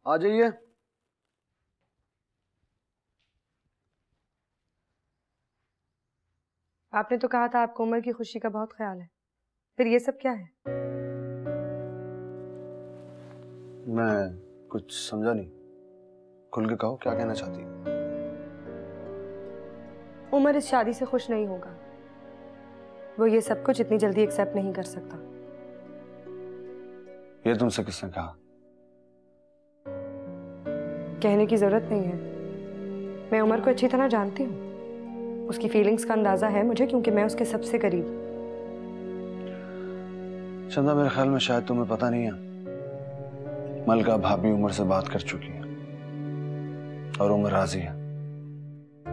आ जाइए। आपने तो कहा था आपको उमर की खुशी का बहुत ख्याल है, फिर ये सब क्या है? मैं कुछ समझा नहीं, खुल के कहो क्या कहना चाहती है। उमर इस शादी से खुश नहीं होगा। वो ये सब कुछ इतनी जल्दी एक्सेप्ट नहीं कर सकता। ये तुमसे किसने कहा? कहने की जरूरत नहीं है, मैं उमर को अच्छी तरह जानती हूँ। उसकी फीलिंग्स का अंदाजा है मुझे, क्योंकि मैं उसके सबसे करीब हूँ। चंदा, मेरे ख्याल में शायद तुम्हें पता नहीं है, मलका भाभी उमर से बात कर चुकी है और उमर राजी है।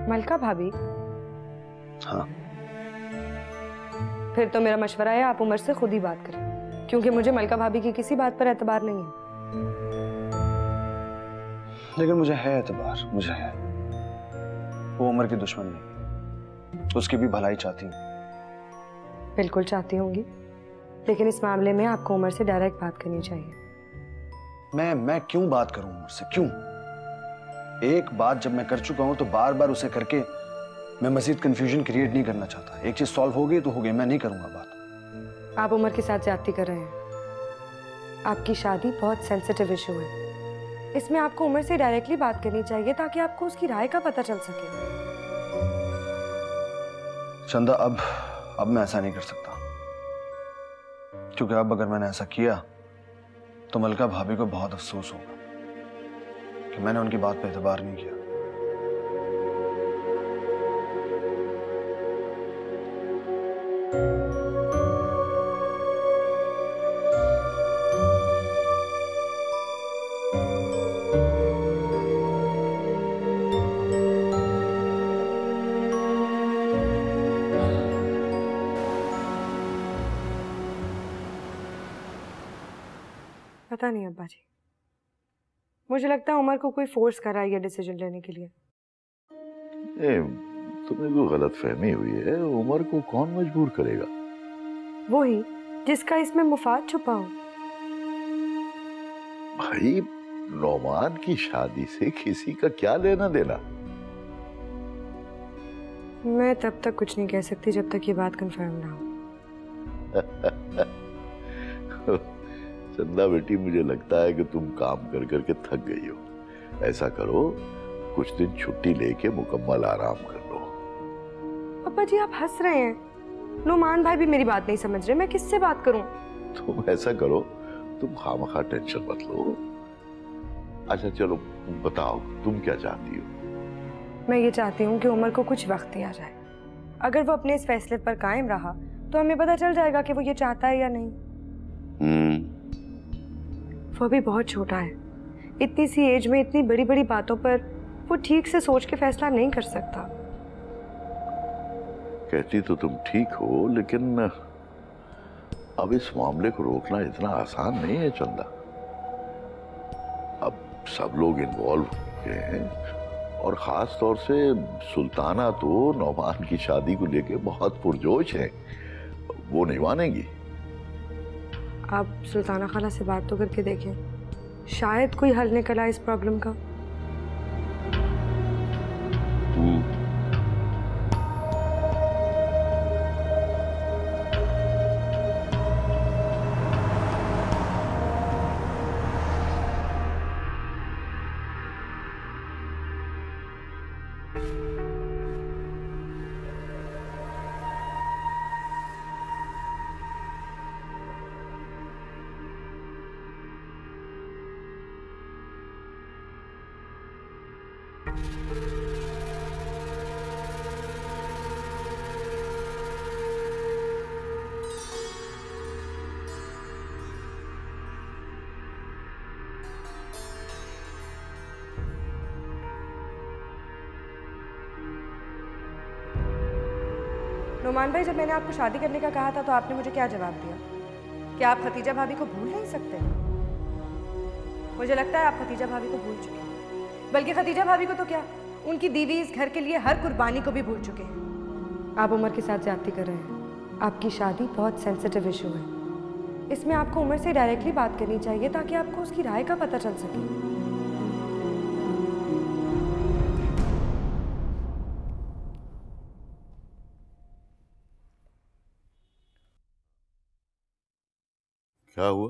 मलका भाभी? हाँ। फिर तो मेरा मशवरा है आप उमर से खुद ही बात करें, क्योंकि मुझे मलका भाभी की किसी बात पर एतबार नहीं है। लेकिन मुझे है एतबार, मुझे है। वो उमर की दुश्मन नहीं, उसकी भी भलाई चाहती हूँ। बिल्कुल चाहती होंगी, लेकिन इस मामले में आपको उमर से डायरेक्ट बात करनी चाहिए। मैं क्यों बात करूं उमर से? क्यों? एक बात जब मैं कर चुका हूं तो बार बार उसे करके मैं मजीद कंफ्यूजन क्रिएट नहीं करना चाहता। एक चीज सॉल्व हो गई तो हो गई, मैं नहीं करूंगा बात। आप उमर के साथ ज्यादती कर रहे हैं। आपकी शादी बहुत सेंसिटिव इशू है, इसमें आपको उमर से डायरेक्टली बात करनी चाहिए ताकि आपको उसकी राय का पता चल सके। चंदा, अब मैं ऐसा नहीं कर सकता, क्योंकि अब अगर मैंने ऐसा किया तो मलका भाभी को बहुत अफसोस होगा कि मैंने उनकी बात पे एतबार नहीं किया। पता नहीं अब्बा जी, मुझे लगता है उमर को कोई फोर्स कर रहा है ये डिसीजन लेने के लिए। तुम्हें कोई गलतफहमी हुई है। उमर को कौन मजबूर करेगा? वो ही जिसका इसमें मुफाद छुपा हो। भाई, नौमान की शादी से किसी का क्या लेना देना? मैं तब तक कुछ नहीं कह सकती जब तक ये बात कंफर्म ना हो। चंदा बेटी, मुझे लगता है कि तुम काम कर करके थक गई हो। ऐसा करो, कुछ दिन छुट्टी लेके मुकम्मल आराम कर लो। अब्बा जी, आप हंस रहे हैं। नुमान भाई भी मेरी बात नहीं समझ रहे, मैं किससे बात करूं? तुम ऐसा करो, तुम खामखा टेंशन मत लो। अच्छा चलो, बताओ तुम क्या चाहती हो? मैं ये चाहती हूँ कि उमर को कुछ वक्त दिया जाए। अगर वो अपने इस फैसले पर कायम रहा तो हमें पता चल जाएगा कि वो ये चाहता है या नहीं। वो भी बहुत छोटा है, इतनी सी एज में इतनी बड़ी बड़ी बातों पर वो ठीक से सोच के फैसला नहीं कर सकता। कहती तो तुम ठीक हो, लेकिन अब इस मामले को रोकना इतना आसान नहीं है चंदा। अब सब लोग इन्वॉल्व हो गए हैं, और खास तौर से सुल्ताना तो नौमान की शादी को लेके बहुत पुरजोश है। वो नहीं मानेंगी। आप सुल्ताना खाला से बात तो करके देखें, शायद कोई हल निकला इस प्रॉब्लम का। नुमान भाई, जब मैंने आपको शादी करने का कहा था तो आपने मुझे क्या जवाब दिया? क्या आप खतीजा भाभी को भूल नहीं सकते? मुझे लगता है आप खतीजा भाभी को भूल चुके हैं, बल्कि खतीजा भाभी को तो क्या, उनकी दीवी इस घर के लिए हर कुर्बानी को भी भूल चुके हैं। आप उमर के साथ ज्यादती कर रहे हैं। आपकी शादी बहुत सेंसिटिव इशू है, इसमें आपको उमर से डायरेक्टली बात करनी चाहिए ताकि आपको उसकी राय का पता चल सके। क्या हुआ?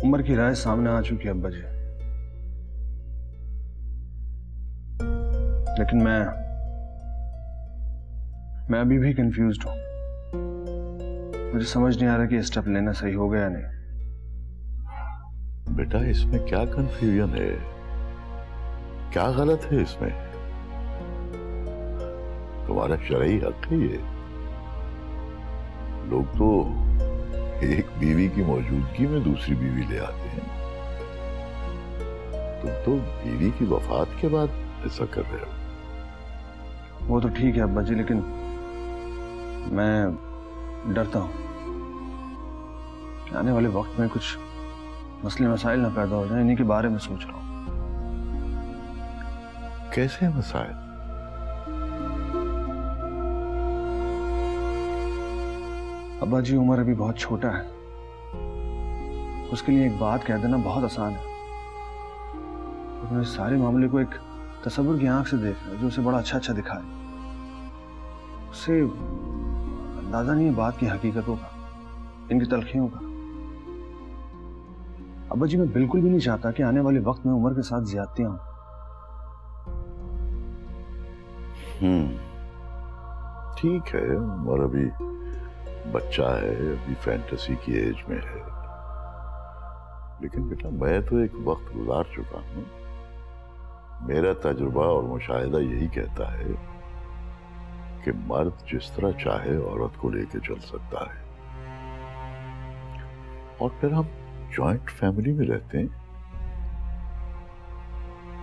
उमर की राय सामने आ चुकी है अब्बा जी, लेकिन मैं अभी भी कंफ्यूज्ड हूं। मुझे समझ नहीं आ रहा कि ये स्टेप लेना सही होगा या नहीं। बेटा, इसमें क्या कंफ्यूजन है? क्या गलत है इसमें? तुम्हारा शरई हक है ये। लोग तो एक बीवी की मौजूदगी में दूसरी बीवी ले आते हैं। तुम तो बीवी की वफात के बाद ऐसा कर रहे हो। वो तो ठीक है अब्बा जी, लेकिन मैं डरता हूं कि आने वाले वक्त में कुछ मसले मसाइल ना पैदा हो जाए। इन्हीं के बारे में सोच रहा हूं। कैसे मसाइल? अब्बा जी, उमर अभी बहुत छोटा है। उसके लिए एक बात कह देना बहुत आसान है, लेकिन इस सारे मामले को एक तसव्वुर की आंख से देख रहा है जो उसे बड़ा अच्छा अच्छा दिखाए। उसे अंदाजा नहीं है बात की हकीकतों का, इनकी तलखियों का। अब्बा जी, मैं बिल्कुल भी नहीं चाहता कि आने वाले वक्त में उमर के साथ ज्यादतियां हों। ठीक है, उमर अभी बच्चा है, अभी फैंटेसी की एज में है। लेकिन बेटा, मैं तो एक वक्त गुजार चुका हूं। मेरा तजुर्बा और मुशाहिदा यही कहता है कि मर्द जिस तरह चाहे औरत को लेके चल सकता है। और फिर हम जॉइंट फैमिली में रहते हैं।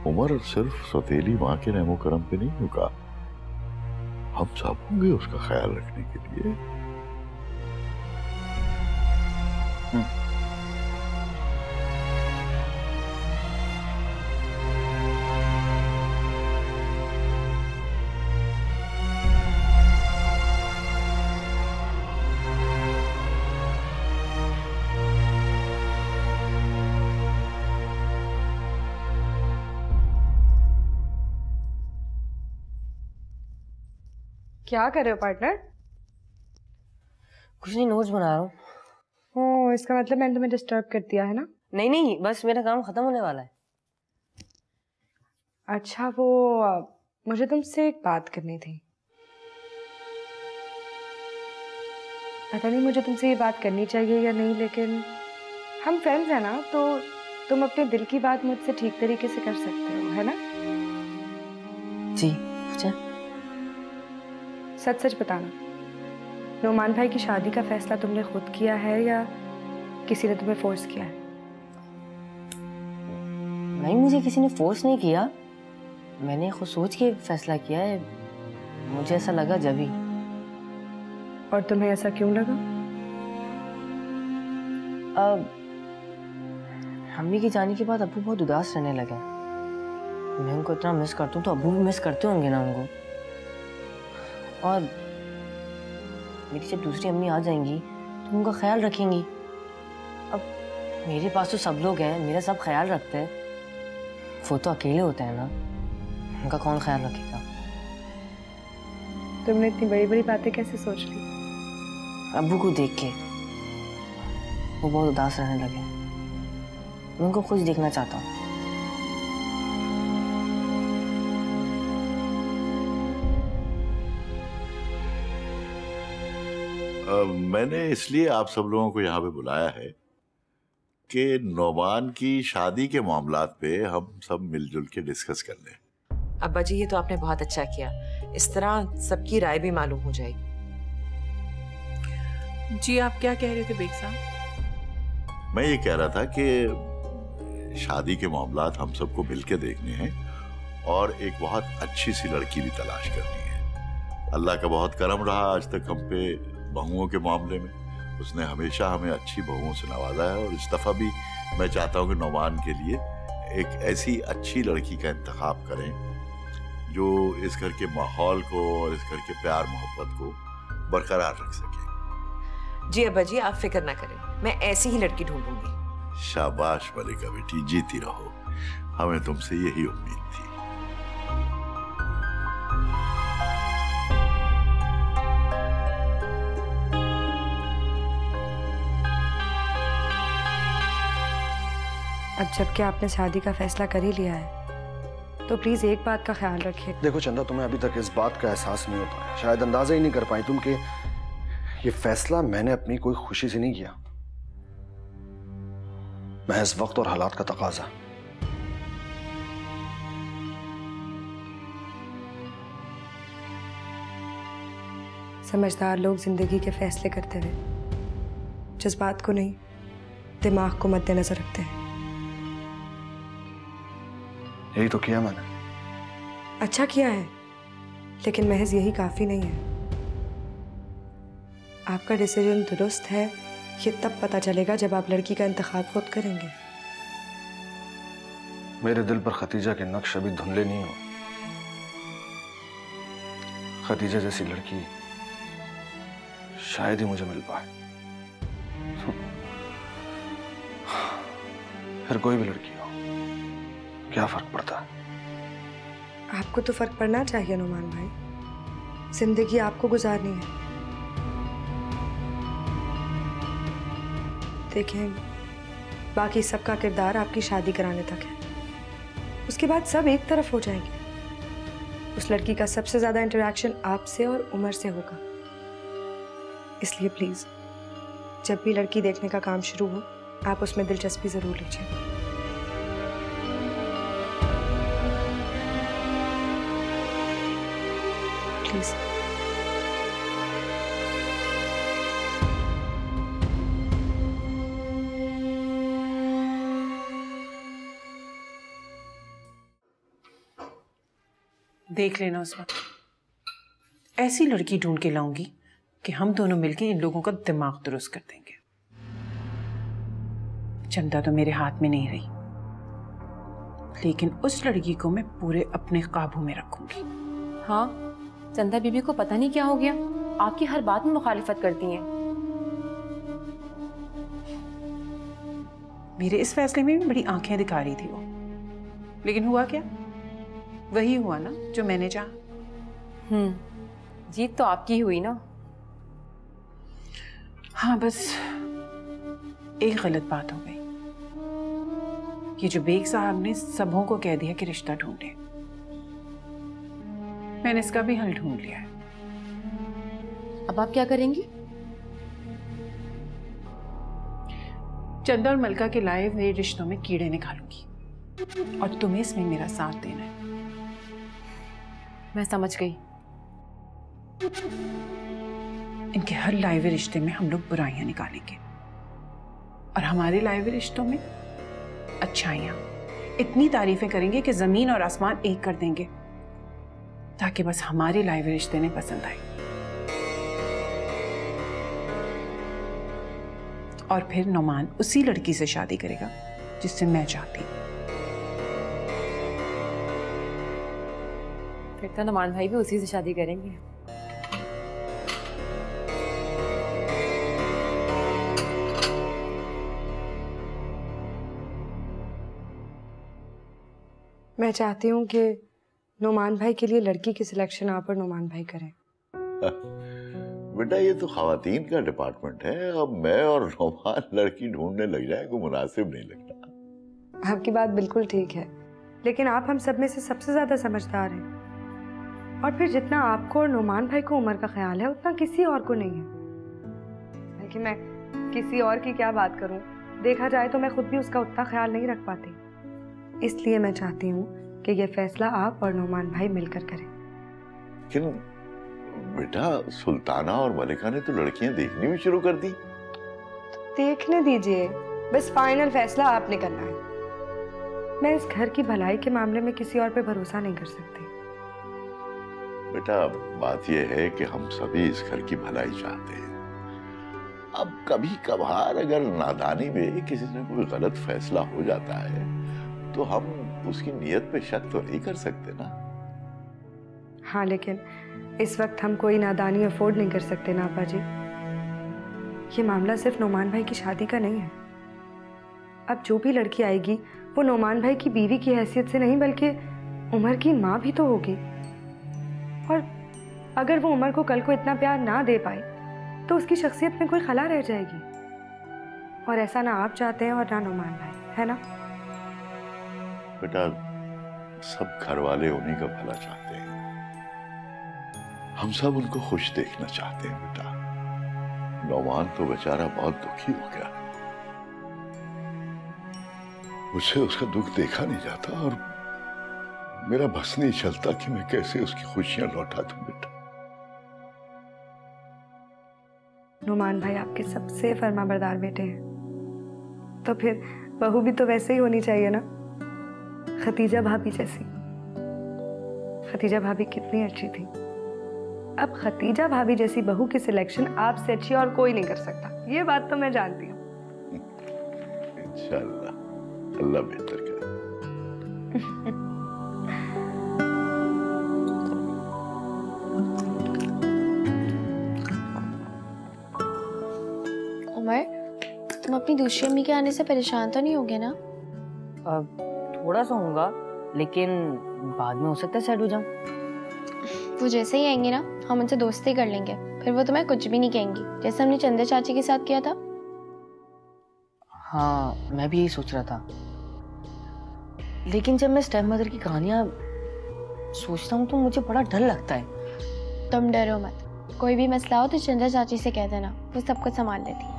उमर सिर्फ सौतेली माँ के रहमो करम पे नहीं रुका, हम सब होंगे उसका ख्याल रखने के लिए। क्या कर रहे हो पार्टनर? कुछ नहीं, नोट्स बना रहा हूँ। ओह, इसका मतलब मैंने तुम्हें डिस्टर्ब कर दिया है ना? नहीं नहीं, बस मेरा काम खत्म होने वाला है। अच्छा, वो मुझे तुमसे एक बात करनी थी। पता नहीं मुझे तुमसे ये बात करनी चाहिए या नहीं, लेकिन हम फ्रेंड्स हैं ना, तो तुम अपने दिल की बात मुझसे ठीक तरीके से कर सकते हो, है ना? जी, पूछें। सच सच बताना, नोमान भाई की शादी का फैसला तुमने खुद किया है या किसी ने तुम्हें फोर्स किया है? नहीं, मुझे किसी ने फोर्स नहीं किया, मैंने खुद सोच के फैसला किया है। मुझे ऐसा लगा जब ही। और तुम्हें ऐसा क्यों लगा? अब अम्मी के जाने के बाद अब्बू बहुत उदास रहने लगे। मैं उनको इतना मिस करता हूँ, तो अब्बू भी मिस करते होंगे ना उनको। और मेरी जब दूसरी अम्मी आ जाएंगी तो उनका ख्याल रखेंगी। अब मेरे पास तो सब लोग हैं, मेरा सब ख्याल रखते हैं। वो तो अकेले होते हैं ना, उनका कौन ख्याल रखेगा? तुमने इतनी बड़ी बड़ी बातें कैसे सोच ली? अब्बू को देख के वो बहुत उदास रहने लगे। मैं उनको खुश देखना चाहता हूँ। मैंने इसलिए आप सब लोगों को यहाँ पे बुलाया है कि नौमान की शादी के मामलात पे हम सब मिलजुल के डिस्कस कर लें। अब्बा जी, ये तो आपने बहुत अच्छा किया। इस तरह सबकी राय भी मालूम हो जाएगी। जी, आप क्या कह रहे थे बेग साहब? मैं ये कह रहा था कि शादी के मामलात हम सबको मिलके देखने हैं और एक बहुत अच्छी सी लड़की भी तलाश करनी है। अल्लाह का बहुत करम रहा आज तक हम पे बहुओं के मामले में। उसने हमेशा हमें अच्छी बहुओं से नवाजा है और इस दफा भी मैं चाहता हूँ कि नौमान के लिए एक ऐसी अच्छी लड़की का इंतखाब करें जो इस घर के माहौल को और इस घर के प्यार मोहब्बत को बरकरार रख सके। जी अब्बा जी, आप फिक्र ना करें, मैं ऐसी ही लड़की ढूंढूंगी। शाबाश मलिका बेटी, जीती रहो, हमें तुमसे यही उम्मीद थी। अब जबकि आपने शादी का फैसला कर ही लिया है तो प्लीज एक बात का ख्याल रखिए। देखो चंदा, तुम्हें अभी तक इस बात का एहसास नहीं हो पाया, शायद अंदाजा ही नहीं कर पाई तुम कि ये फैसला मैंने अपनी कोई खुशी से नहीं किया, महज वक्त और हालात का तकाजा। समझदार लोग जिंदगी के फैसले करते हुए जज्बात को नहीं, दिमाग को मद्देनजर रखते हैं। यही तो किया मैंने। अच्छा किया है, लेकिन महज यही काफी नहीं है। आपका डिसीजन दुरुस्त है ये तब पता चलेगा जब आप लड़की का इंतखाब खुद करेंगे। मेरे दिल पर खतीजा के नक्श अभी धुंधले नहीं हो। खतीजा जैसी लड़की शायद ही मुझे मिल पाए। फिर कोई भी लड़की हो, क्या फर्क पड़ता है? आपको तो फर्क पड़ना चाहिए नुमान भाई, जिंदगी आपको गुजारनी है। देखें, बाकी सबका किरदार आपकी शादी कराने तक है, उसके बाद सब एक तरफ हो जाएंगे। उस लड़की का सबसे ज्यादा इंटरेक्शन आपसे और उमर से होगा, इसलिए प्लीज जब भी लड़की देखने का काम शुरू हो आप उसमें दिलचस्पी जरूर लीजिए। प्लीज। देख लेना उस वक्त ऐसी लड़की ढूंढ के लाऊंगी कि हम दोनों मिलकर इन लोगों का दिमाग दुरुस्त कर देंगे। चंदा तो मेरे हाथ में नहीं रही, लेकिन उस लड़की को मैं पूरे अपने काबू में रखूंगी। हाँ, चंदा बीबी को पता नहीं क्या हो गया, आपकी हर बात में मुखालिफत करती हैं। मेरे इस फैसले में भी बड़ी आंखें दिखा रही थी वो, लेकिन हुआ क्या? वही हुआ ना जो मैंने चाहा। जीत तो आपकी हुई ना। हाँ, बस एक गलत बात हो गई। ये जो बेग साहब ने सबों को कह दिया कि रिश्ता ढूंढे, मैंने इसका भी हल ढूंढ लिया है। अब आप क्या करेंगी? चंदा और मलका के लाए हुए रिश्तों में कीड़े निकालूंगी और तुम्हें इसमें मेरा साथ देना है। मैं समझ गई। इनके हर लाए हुए रिश्ते में हम लोग बुराइयां निकालेंगे और हमारे लाए हुए रिश्तों में अच्छाइयां। इतनी तारीफें करेंगे कि जमीन और आसमान एक कर देंगे, ताकि बस हमारे लाए हुए रिश्ते ने पसंद आए। और फिर नौमान उसी लड़की से शादी करेगा जिससे मैं चाहती हूँ। फिर तो नुमान भाई भी उसी से शादी करेंगे। मैं चाहती हूँ कि नुमान भाई के लिए लड़की की सिलेक्शन आप और नुमान भाई करें। बेटा, ये तो खवातीन का डिपार्टमेंट है। अब मैं और नौमान लड़की ढूंढने लग जाए को मुनासिब नहीं लगता। आपकी बात बिल्कुल ठीक है, लेकिन आप हम सब में से सबसे ज्यादा समझदार हैं। और फिर जितना आपको और नुमान भाई को उमर का ख्याल है उतना किसी और को नहीं है। बल्कि मैं किसी और की क्या बात करूं, देखा जाए तो मैं खुद भी उसका उतना ख्याल नहीं रख पाती। इसलिए मैं चाहती हूँ कि ये फैसला आप और नुमान भाई मिलकर करें। लेकिन बेटा, सुल्ताना और मलिका ने तो लड़कियां देखनी भी शुरू कर दी। देखने दीजिए, बस फाइनल फैसला आपने करना है। मैं इस घर की भलाई के मामले में किसी और पे भरोसा नहीं कर सकती। बेटा, बात यह है कि हम सभी इस घर की भलाई चाहते हैं। अब कभी कभार अगर नादानी में किसी से कोई गलत फैसला हो जाता है तो हम उसकी नीयत पे शक तो नहीं कर सकते ना। हाँ, लेकिन इस वक्त हम कोई नादानी अफोर्ड नहीं कर सकते ना अब्बा जी। ये मामला सिर्फ नौमान भाई की शादी का नहीं है। अब जो भी लड़की आएगी वो नौमान भाई की बीवी की हैसियत से नहीं बल्कि उमर की माँ भी तो होगी। और अगर वो उमर को कल को इतना प्यार ना दे पाई तो उसकी शख्सियत में कोई खला रह जाएगी। और ऐसा ना आप चाहते हैं और ना नौमान भाई, है ना? बेटा, सब घर वाले उन्हीं का भला चाहते हैं। हम सब उनको खुश देखना चाहते हैं बेटा। नौमान तो बेचारा बहुत दुखी हो गया, मुझसे उसका दुख देखा नहीं जाता और मेरा बस नहीं चलता कि मैं कैसे उसकी खुशियां लौटा दूं बेटा। नुमान भाई आपके सबसे फर्माबरदार बेटे हैं, तो फिर बहू भी तो वैसे ही होनी चाहिए ना, खतीजा भाभी जैसी। खतीजा भाभी कितनी अच्छी थी। अब खतीजा भाभी जैसी बहू की सिलेक्शन आपसे अच्छी और कोई नहीं कर सकता, ये बात तो मैं जानती हूँ। इंशाअल्लाह, अल्लाह बेहतर करे। उमर, तुम अपनी दूसरी अम्मी के आने से परेशान तो नहीं होगे ना? थोड़ा सा होगा, लेकिन बाद में हो सकता है सेट हो जाऊं। वो जैसे ही आएंगे ना, हम उनसे दोस्ती कर लेंगे, फिर वो तुम्हें कुछ भी नहीं कहेंगी, जैसे हमने चंदा चाची के साथ किया था। हाँ, मैं भी यही सोच रहा था, लेकिन जब मैं स्टेप मदर की कहानियां सोचता हूँ तो मुझे बड़ा डर लगता है। तुम डरो मत, कोई भी मसला हो तो चंदा चाची से कह देना, वो सब कुछ संभाल लेती है।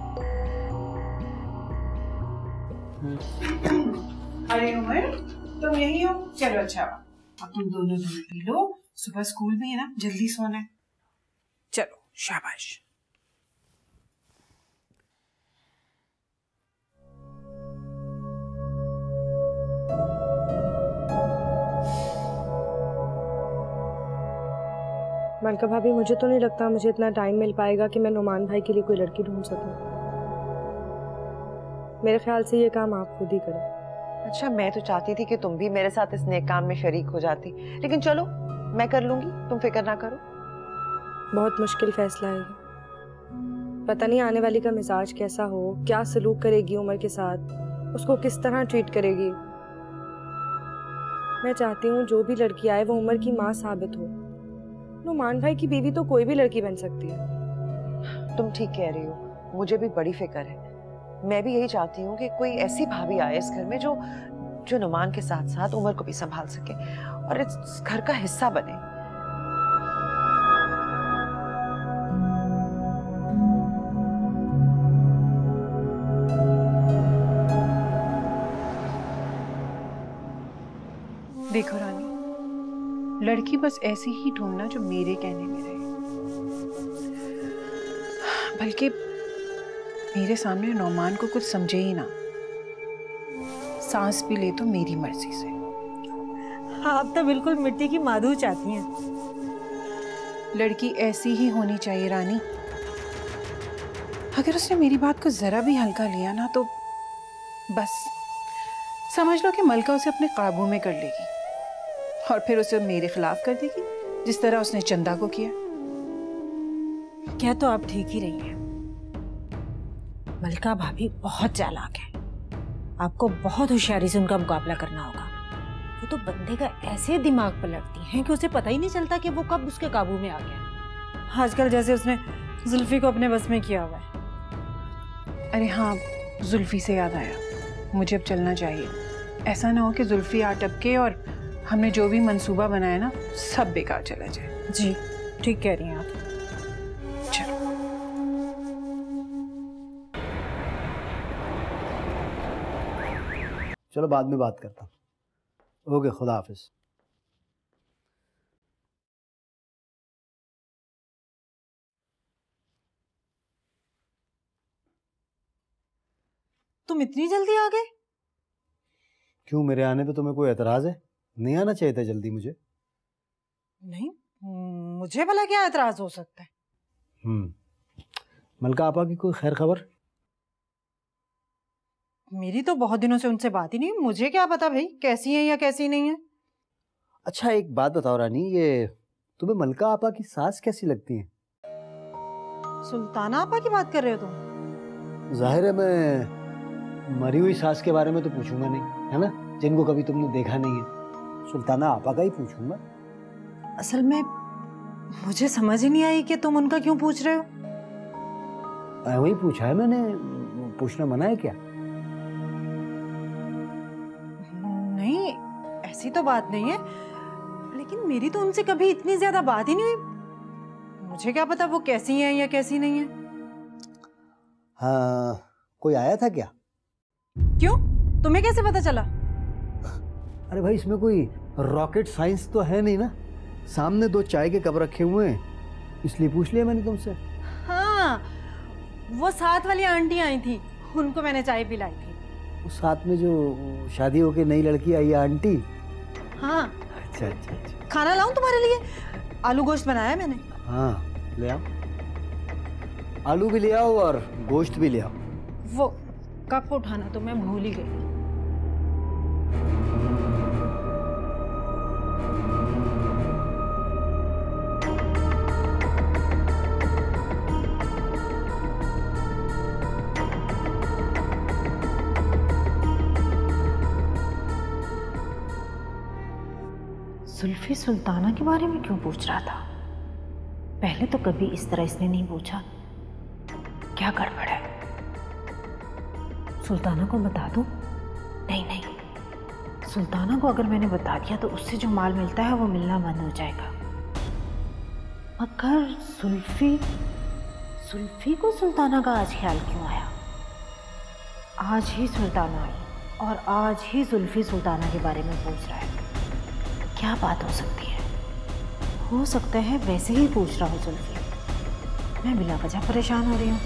अरे उमर, तुम यही हो? चलो अच्छा, अब तुम दोनों दूध पी लो, सुबह स्कूल भी है ना, जल्दी सोना है। चलो शाबाश। मलका भाभी, मुझे तो नहीं लगता मुझे इतना टाइम मिल पाएगा कि मैं नुमान भाई के लिए कोई लड़की ढूंढ सकूं। मेरे ख्याल से ये काम आप खुद ही करें। अच्छा, मैं तो चाहती थी कि तुम भी मेरे साथ इस नेक काम में शरीक हो जाती, लेकिन चलो मैं कर लूंगी, तुम फिक्र ना करो। बहुत मुश्किल फैसला है ये। पता नहीं आने वाली का मिजाज कैसा हो, क्या सलूक करेगी उमर के साथ, उसको किस तरह ट्रीट करेगी। मैं चाहती हूँ जो भी लड़की आए वो उमर की माँ साबित हो। नुमान भाई की बीवी तो कोई भी लड़की बन सकती है। तुम ठीक कह रही हो, मुझे भी बड़ी फिक्र है। मैं भी यही चाहती हूँ कि कोई ऐसी भाभी आए इस घर में जो नुमान के साथ साथ उमर को भी संभाल सके और इस घर का हिस्सा बने। देखो रानी, लड़की बस ऐसी ही ढूंढना जो मेरे कहने में रहे, बल्कि मेरे सामने नौमान को कुछ समझे ही ना, सांस भी ले तो मेरी मर्जी से। आप तो बिल्कुल मिट्टी की माधु चाहती हैं। लड़की ऐसी ही होनी चाहिए रानी। अगर उसने मेरी बात को जरा भी हल्का लिया ना तो बस समझ लो कि मलका उसे अपने काबू में कर लेगी और फिर उसे मेरे खिलाफ कर देगी, जिस तरह उसने चंदा को किया। क्या तो आप ठीक ही रही हैं। मलका भाभी बहुत चालाक है, आपको बहुत होशियारी से उनका मुकाबला करना होगा। वो तो बंदे का ऐसे दिमाग पलटती हैं कि उसे पता ही नहीं चलता कि वो कब उसके काबू में आ गया। आजकल जैसे उसने जुल्फी को अपने बस में किया हुआ है। अरे हाँ, जुल्फी से याद आया, मुझे अब चलना चाहिए। ऐसा ना हो कि जुल्फी आ टपके और हमने जो भी मंसूबा बनाया ना सब बेकार चला जाए। जी ठीक कह रही हैं आप। चलो। चलो बाद में बात करता हूँ। ओके, खुदा हाफिज। तुम इतनी जल्दी आ गए? क्यों, मेरे आने पे तुम्हें कोई एतराज है? नहीं आना चाहिए था जल्दी मुझे? नहीं, मुझे भला क्या एतराज हो सकता है। मलका आपा की कोई खैर खबर? मेरी तो बहुत दिनों से उनसे बात ही नहीं, मुझे क्या पता भाई कैसी है या कैसी नहीं है। अच्छा एक बात बताओ रानी, ये तुम्हें मलका आपा की सास कैसी लगती है? सुल्ताना आपा की बात कर रहे हो तुम? जाहिर है मैं मरी हुई सास के बारे में तो पूछूंगा नहीं, है ना, जिनको कभी तुमने देखा नहीं है। सुल्ताना आपा का ही पूछूंगा। असल में मुझे समझ ही नहीं आई कि तुम उनका क्यों पूछ रहे हो। वही पूछा है मैंने, पूछना मना है क्या? नहीं, ऐसी तो बात नहीं है, लेकिन मेरी तो उनसे कभी इतनी ज्यादा बात ही नहीं हुई। मुझे क्या पता वो कैसी हैं या कैसी नहीं है। हाँ, कोई आया था क्या? क्यों, तुम्हें कैसे पता चला? अरे भाई, इसमें कोई रॉकेट साइंस तो है नहीं ना। सामने 2 चाय के कप रखे हुए हैं, इसलिए पूछ लिया मैंने तुमसे। हाँ, वो साथ वाली आंटी आई थी, उनको मैंने चाय पिलाई थी। उस साथ में जो शादी होके नई लड़की आई है, आंटी? हाँ। अच्छा अच्छा अच्छा। खाना लाऊं तुम्हारे लिए? आलू गोश्त बनाया मैंने। हाँ, ले आओ। आलू भी ले आओ और गोश्त भी ले आओ। वो कप उठाना तो मैं भूल ही गई। जुल्फी सुल्ताना के बारे में क्यों पूछ रहा था? पहले तो कभी इस तरह इसने नहीं पूछा। क्या गड़बड़ है? सुल्ताना को बता दूं? नहीं नहीं, सुल्ताना को अगर मैंने बता दिया तो उससे जो माल मिलता है वो मिलना बंद हो जाएगा। मगर जुल्फी को सुल्ताना का आज ख्याल क्यों आया? आज ही सुल्ताना आई और आज ही जुल्फी सुल्ताना के बारे में पूछ रहा है। क्या बात हो सकती है? हो सकता है वैसे ही पूछ रहा हो जुल्फी। मैं बिला वजह परेशान हो रही हूँ।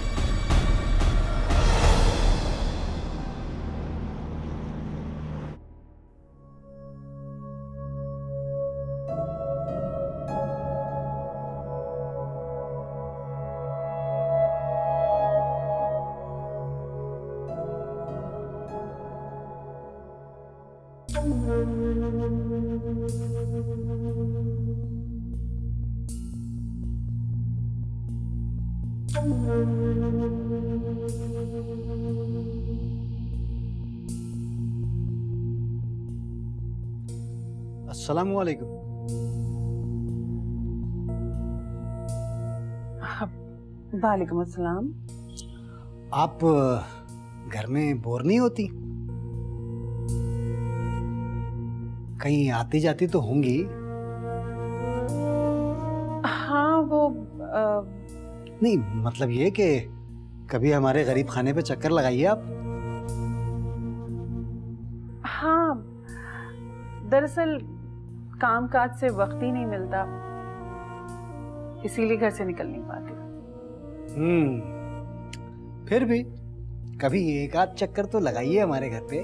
अस्सलामु अलैकुम। वालेकुम अस्सलाम। आप घर में बोर नहीं होती? कहीं आती जाती तो होंगी? हाँ, वो नहीं, मतलब ये कि कभी हमारे गरीब खाने पे चक्कर लगाइए आप। हाँ, दरअसल कामकाज से वक्त ही नहीं मिलता, इसीलिए घर से निकल नहीं पाती। फिर भी कभी एक आध चक्कर तो लगाइए हमारे घर पे।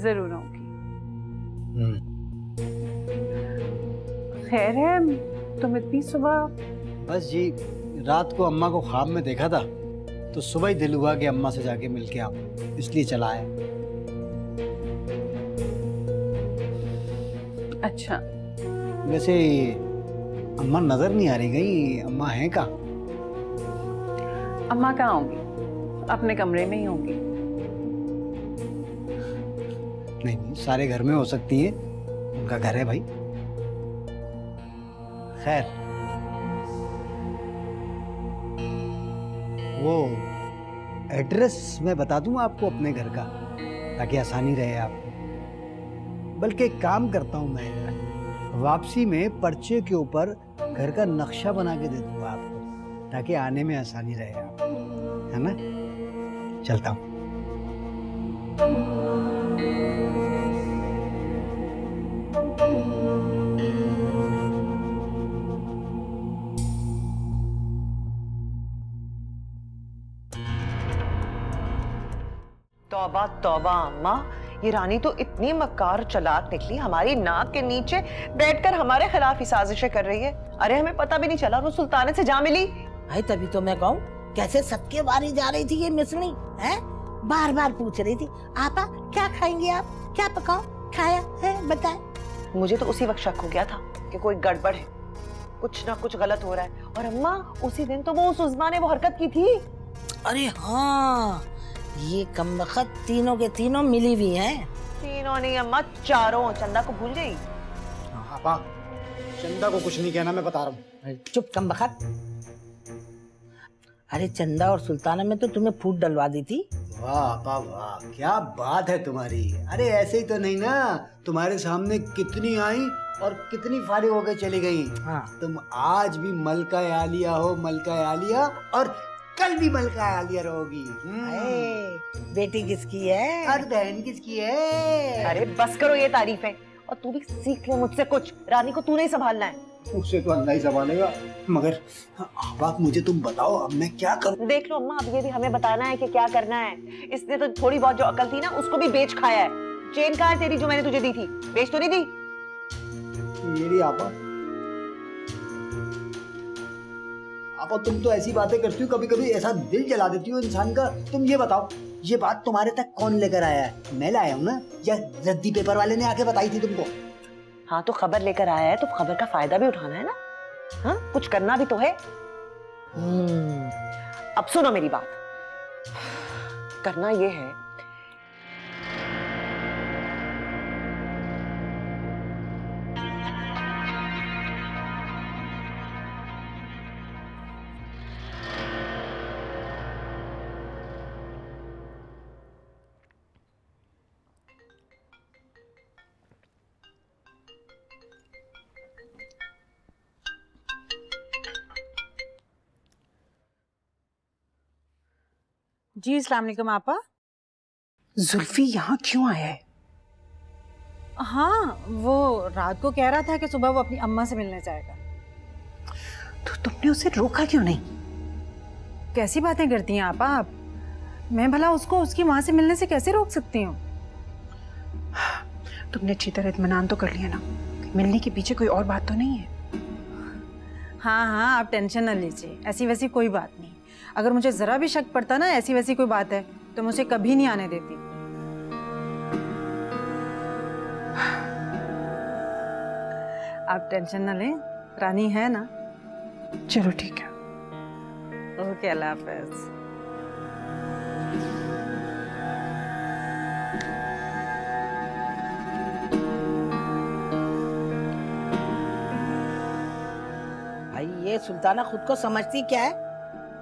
जरूर आऊंगी। खैर है, तुम इतनी सुबह? बस जी, रात को अम्मा को ख्वाब में देखा था तो सुबह ही दिल हुआ कि अम्मा से जाके मिल के आओ, इसलिए चला आया। अच्छा। वैसे अम्मा नजर नहीं आ रही, गई अम्मा हैं कहाँ? अम्मा कहाँ होंगी? अपने कमरे में ही होंगी। नहीं नहीं, सारे घर में हो सकती है, उनका घर है भाई। खैर, वो एड्रेस मैं बता दूं आपको अपने घर का, ताकि आसानी रहे आपको। बल्कि एक काम करता हूं मैं, वापसी में पर्चे के ऊपर घर का नक्शा बना के दे दूंगा आपको, ताकि आने में आसानी रहे आपको, है ना? चलता हूं। तौबा तौबा अम्मा, ये रानी तो इतनी मक्कार चालाक निकली, हमारी नाक के नीचे बैठकर हमारे खिलाफ ही साजिशें कर रही है। अरे हमें पता भी नहीं चला वो सुल्ताने से जा मिली। भाई तभी तो मैं कहूँ, कैसे सबके बारी जा रही थी ये मिसनी है, बार बार पूछ रही थी, आपा क्या खाएंगे आप, क्या पकाओ, खाया है बताए। मुझे तो उसी वक्त शक हो गया था कि कोई गड़बड़ है, कुछ ना कुछ गलत हो रहा है। और अम्मा, उसी दिन तो वो उस उज़्मा ने वो हरकत की थी। अरे हाँ, ये कमबख्त तीनों के तीनों मिली हुई हैं। तीनों नहीं अम्मा, चारों। चंदा को भूल गई? हाँ, चंदा को कुछ नहीं कहना, मैं बता रहा हूँ। चुप कमबख्त। अरे चंदा और सुल्ताना में तो तुम्हें फूट डलवा दी थी। वाह आपा वाह, क्या बात है तुम्हारी। अरे ऐसे ही तो नहीं ना, तुम्हारे सामने कितनी आई और कितनी फारिग होकर चली गई। हाँ। तुम आज भी मलका आलिया हो, मलका आलिया, और कल भी मलका आलिया रहोगी। बेटी किसकी है और बहन किसकी है? अरे बस करो ये तारीफें, और तू भी सीख ले मुझसे कुछ। रानी को तू नहीं संभालना है। उसे तो अल्लाह ही संभालेगा, मगर अब आप मुझे तुम बताओ अब मैं क्या करूं? देख लो अम्मा, अब ये भी हमें बताना है कि क्या करना है। इसने तो थोड़ी बहुत जो अकल थी ना उसको भी बेच खाया है। चेन कहाँ है तेरी जो मैंने तुझे दी थी? बेच तो नहीं दी? मेरी आपा तुम तो ऐसी बातें करती हो, कभी कभी ऐसा दिल जला देती हो इंसान का। तुम ये बताओ, ये बात तुम्हारे तक कौन लेकर आया है? मैं लाया हूँ ना, या रद्दी पेपर वाले ने आके बताई थी तुमको? हाँ तो खबर लेकर आया है तो खबर का फायदा भी उठाना है ना। हाँ कुछ करना भी तो है। अब सुनो मेरी बात, करना ये है जी अस्सलाम वालेकुम आपा। जुल्फी यहाँ क्यों आया है? हाँ, वो रात को कह रहा था कि सुबह वो अपनी अम्मा से मिलने जाएगा। तो तुमने उसे रोका क्यों नहीं? कैसी बातें करती हैं आपा आप? मैं भला उसको उसकी माँ से मिलने से कैसे रोक सकती हूँ? तुमने अच्छी तरह इत्मीनान तो कर लिया ना, मिलने के पीछे कोई और बात तो नहीं है? हाँ हाँ, आप टेंशन न लीजिए, ऐसी वैसी कोई बात नहीं। अगर मुझे जरा भी शक पड़ता ना ऐसी वैसी कोई बात है तो मुझे कभी नहीं आने देती। आप टेंशन न लें, रानी है ना। चलो ठीक है। ओके, अल्लाह हाफ़िज़। भाई ये सुल्ताना खुद को समझती क्या है?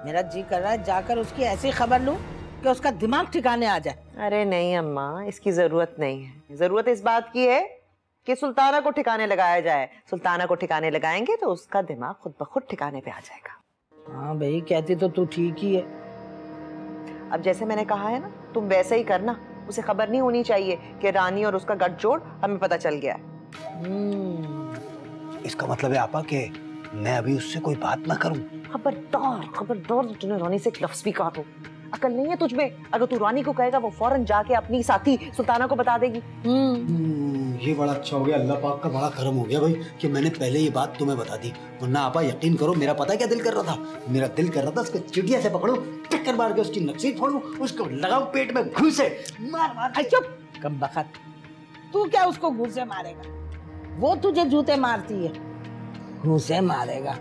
मेरा जी कर रहा है जाकर उसकी ऐसी खबर लूं कि उसका दिमाग ठिकाने आ जाए। अरे नहीं अम्मा, इसकी जरूरत नहीं है। जरूरत इस बात की है कि सुल्ताना को ठिकाने लगाया जाए। सुल्ताना को ठिकाने लगाएंगे तो उसका दिमाग खुद ब खुद ठिकाने पे आ जाएगा। हाँ भाई, कहती तो तू ठीक ही है। अब जैसे मैंने कहा है ना, तुम वैसे ही करना। उसे खबर नहीं होनी चाहिए कि रानी और उसका गठजोड़ हमें पता चल गया है। इसका मतलब है आपा कि मैं अभी उससे कोई बात ना करूं? खबरदार खबरदार, तूने रानी से एक लफ्ज़ भी कहा तो। अकल नहीं है तुझ में? अगर तू रानी को कहेगा वो फौरन जाके अपनी साथी सुल्ताना को बता देगी। ये बड़ा अच्छा हो गया, अल्लाह पाक का बड़ा करम हो गया भाई कि मैंने पहले ये बात तुम्हें बता दी। वरना आपा यकीन करो, मेरा पता है क्या दिल कर रहा था? मेरा दिल कर रहा था उसको चिड़िया से पकड़ूं, टक्कर मार के उसकी नक्सी फोड़ूं, उसको लगाऊं पेट में घूसे, मार मार। चुप कम बखत, तू क्या उसको घूसे मारेगा? वो तुझे जूते मारती है, घूसे मारेगा।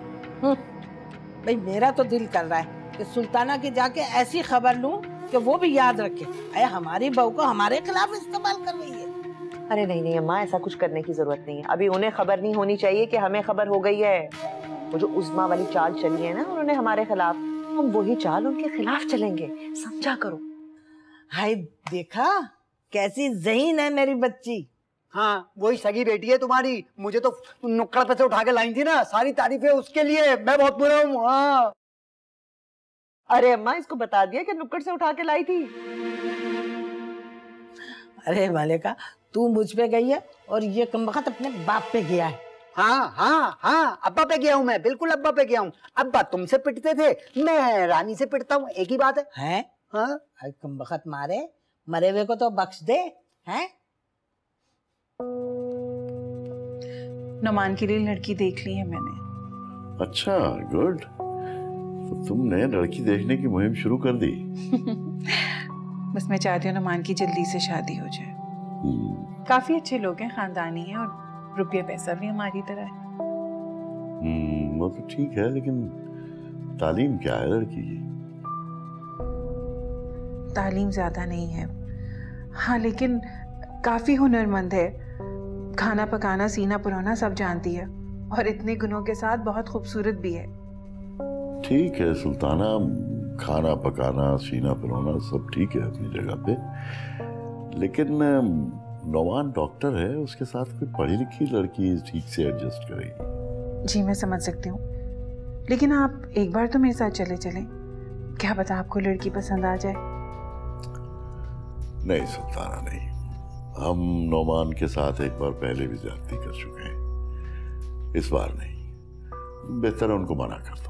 भाई मेरा तो दिल कर रहा है कि सुल्ताना की जाके ऐसी खबर लूं कि वो भी याद रखे, अरे हमारी बहू को हमारे खिलाफ इस्तेमाल कर रही है। अरे नहीं नहीं अम्मा, ऐसा कुछ करने की जरूरत नहीं है। अभी उन्हें खबर नहीं होनी चाहिए कि हमें खबर हो गई है। वो जो उस्मा वाली चाल चली है ना उन्होंने हमारे खिलाफ, हम वही चाल उनके खिलाफ चलेंगे, समझा करो। हाय देखा कैसी ज़हीन है मेरी बच्ची। हाँ, वही सगी बेटी है तुम्हारी। मुझे तो नुक्कड़ पे से उठा के लाई थी ना, सारी तारीफें उसके लिए। मैं बहुत बुरा हूँ। हाँ। अरे अम्मा, इसको बता दिया कि नुक्कड़ से उठा के लाई थी। अरे मलिका, तू मुझ पे गई है और ये कमबख्त अपने बाप पे गया है। हाँ हाँ हाँ, अब्बा पे गया हूँ मैं, बिल्कुल अब्बा पे गया हूँ। अब्बा तुमसे पिटते थे, मैं रानी से पिटता हूँ, एक ही बात है। हैं? हाँ? अरे कमबख्त मारे, मरे हुए को तो बख्श दे। हैं? नुमान के लिए लड़की देख ली है मैंने। अच्छा, गुड। तो तुमने लड़की देखने की मुहिम शुरू कर दी? बस मैं चाहती हूँ नुमान की जल्दी से शादी हो जाए। काफी अच्छे लोग हैं, खानदानी हैं और रुपये पैसा भी हमारी तरह है। वो तो ठीक है, लेकिन तालीम क्या है लड़की की? तालीम ज्यादा नहीं है, हाँ, लेकिन काफी हुनरमंद है। खाना पकाना, सीना पुराना सब जानती है और इतने गुणों के साथ बहुत खूबसूरत भी है। ठीक है सुल्ताना, खाना पकाना, सीना परोना सब ठीक है अपनी जगह पे, लेकिन नौमान डॉक्टर है, उसके साथ कोई पढ़ी लिखी लड़की ठीक से एडजस्ट करेगी। जी मैं समझ सकती हूँ, लेकिन आप एक बार तो मेरे साथ चले चलें, क्या पता आपको लड़की पसंद आ जाए। नहीं सुल्ताना नहीं, हम नौमान के साथ एक बार पहले भी ज्यादती कर चुके हैं, इस बार नहीं, बेहतर है उनको मना कर दो।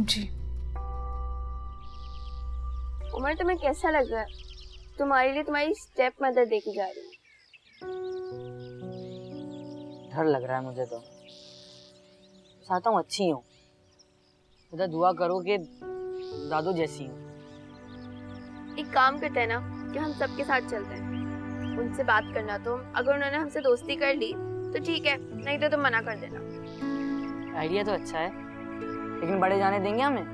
जी उमर, तुम्हें कैसा लग रहा है? तुम्हारे लिए तुम्हारी स्टेप मदर देखी जा रही है। डर लग रहा है मुझे तो। चाहता हूँ अच्छी हूँ, मुझे दुआ करो कि दादू जैसी हूँ। एक काम करते हैं ना कि हम सबके साथ चलते हैं, उनसे बात करना, तो अगर उन्होंने हमसे दोस्ती कर ली तो ठीक है, नहीं तो तुम मना कर देना। आइडिया तो अच्छा है, लेकिन बड़े जाने देंगे हमें?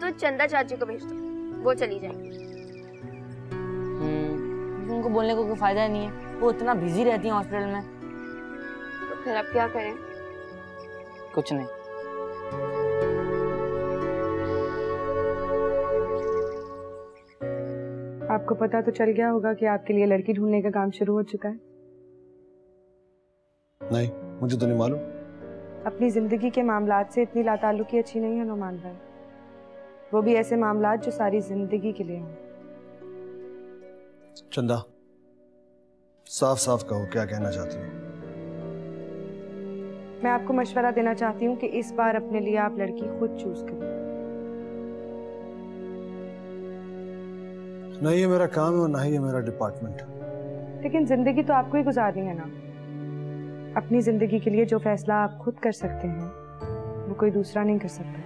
तो चंदा चाची को भेज दो, वो चली जाएगी। उनको बोलने को कोई फायदा नहीं है, वो इतना बिजी रहती है हॉस्पिटल में। तो फिर अब क्या करें? कुछ नहीं। आपको पता तो चल गया होगा कि आपके लिए लड़की ढूंढने का काम शुरू हो चुका है। नहीं, मुझे तो नहीं मालूम। अपनी जिंदगी के मामलात से इतनी लाताल्लुकी अच्छी नहीं है नौमान भाई, वो भी ऐसे मामलात जो सारी जिंदगी के लिए हों। चंदा, साफ साफ कहो क्या कहना चाहती हो? मैं आपको मशवरा देना चाहती हूँ कि इस बार अपने लिए आप लड़की खुद चूज करें। ना ये मेरा काम है और ना ही ये मेरा डिपार्टमेंट। लेकिन जिंदगी तो आपको ही गुजारनी है ना। अपनी जिंदगी के लिए जो फैसला आप खुद कर सकते हैं वो कोई दूसरा नहीं कर सकता।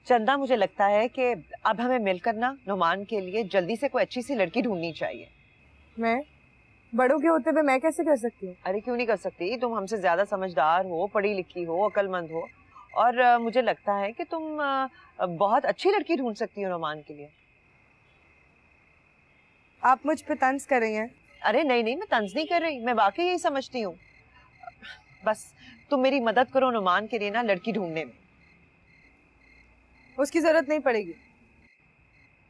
चंदा, मुझे लगता है कि अब हमें मिलकर ना नुमान के लिए जल्दी से कोई अच्छी सी लड़की ढूंढनी चाहिए। मैं बड़ों के होते हुए मैं कैसे कर सकती हूँ? अरे क्यों नहीं कर सकती, तुम हमसे ज्यादा समझदार हो, पढ़ी लिखी हो, अक्लमंद हो, और मुझे लगता है कि तुम बहुत अच्छी लड़की ढूंढ सकती हो नुमान के लिए। आप मुझ पे तंज कर रही हैं? अरे नहीं नहीं, मैं तंज नहीं कर रही, मैं वाकई यही समझती हूँ। बस तुम मेरी मदद करो नुमान के लिए ना लड़की ढूंढने में। उसकी जरूरत नहीं पड़ेगी।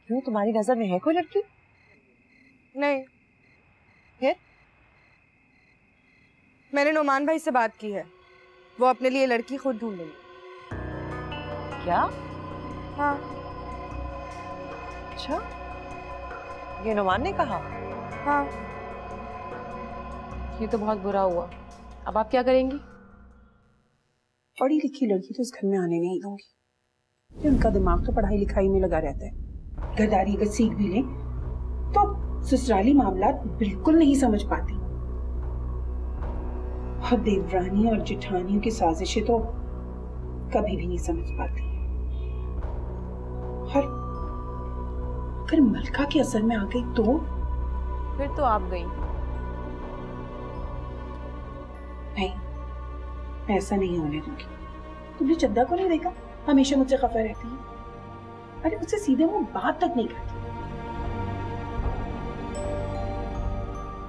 क्यों, तुम्हारी नजर में है कोई लड़की? नहीं। फिर? मैंने नौमान भाई से बात की है, वो अपने लिए लड़की खुद ढूंढेंगे। क्या? हाँ। अच्छा, ये नौमान ने कहा? हाँ। ये तो बहुत बुरा हुआ, अब आप क्या करेंगी? पढ़ी लिखी लड़की तो इस घर में आने नहीं दूंगी। उनका दिमाग तो पढ़ाई लिखाई में लगा रहता है, घरदारी अगर सीख भी लें तो ससुराली मामलात बिल्कुल नहीं समझ पाती, और देवरानी और जेठानियों की साजिशें तो कभी भी नहीं समझ पाती। और अगर मलका के असर में आ गई तो फिर तो आप गई। नहीं, मैं ऐसा नहीं होने दूंगी। तुमने चंदा को नहीं देखा, हमेशा मुझसे खफा रहती है। अरे मुझसे सीधे वो बात तक नहीं करती।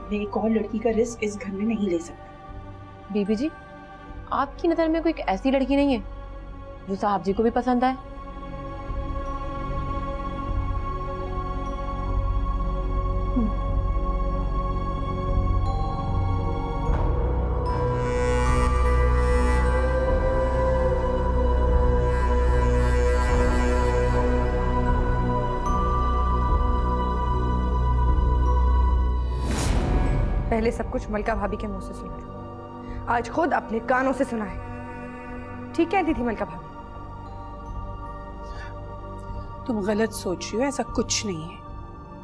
मैं एक और लड़की का रिस्क इस घर में नहीं ले सकती। बीबी जी, आपकी नजर में कोई ऐसी लड़की नहीं है जो साहब जी को भी पसंद आए? पहले सब कुछ मलका भाभी के मुंह से सुना, आज खुद अपने कानों से सुना है। ठीक कहती थी मलका भाभी। तुम गलत सोच रही हो, ऐसा कुछ नहीं है।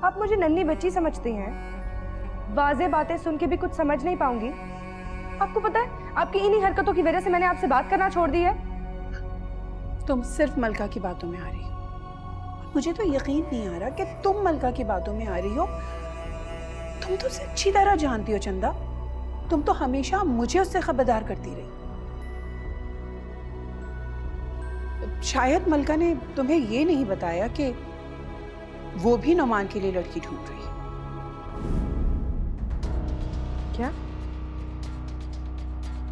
आप मुझे नन्ही बच्ची समझती हैं, वाज़े बातें सुन के भी कुछ समझ नहीं पाऊंगी। आपको पता है, आपकी इन्हीं हरकतों की वजह से मैंने आपसे बात करना छोड़ दी है। तुम सिर्फ मलका की बातों में आ रही हो। मुझे तो यकीन नहीं आ रहा कि तुम मलका की बातों में आ रही हो। तुम तो उसे अच्छी तरह जानती हो चंदा। तुम तो हमेशा मुझे उससे खबरदार करती रही। शायद मलका ने तुम्हें ये नहीं बताया कि वो भी नुमान के लिए लड़की ढूंढ रही है। क्या?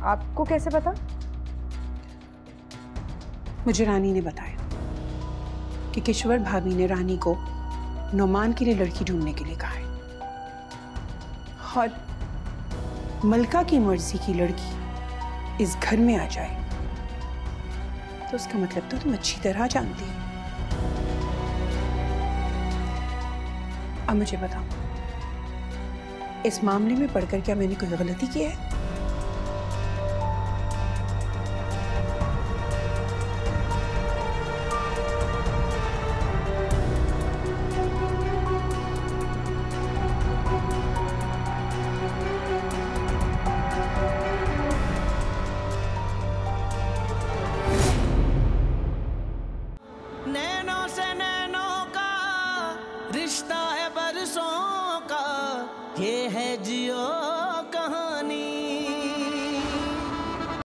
आपको कैसे पता? मुझे रानी ने बताया कि किश्वर भाभी ने रानी को नुमान के लिए लड़की ढूंढने के लिए कहा है, और मलका की मर्जी की लड़की इस घर में आ जाए तो उसका मतलब तो तुम अच्छी तरह जानती हो। अब मुझे बताओ, इस मामले में पढ़कर क्या मैंने कोई गलती की है? रिश्ता है बरसों का, ये है जियो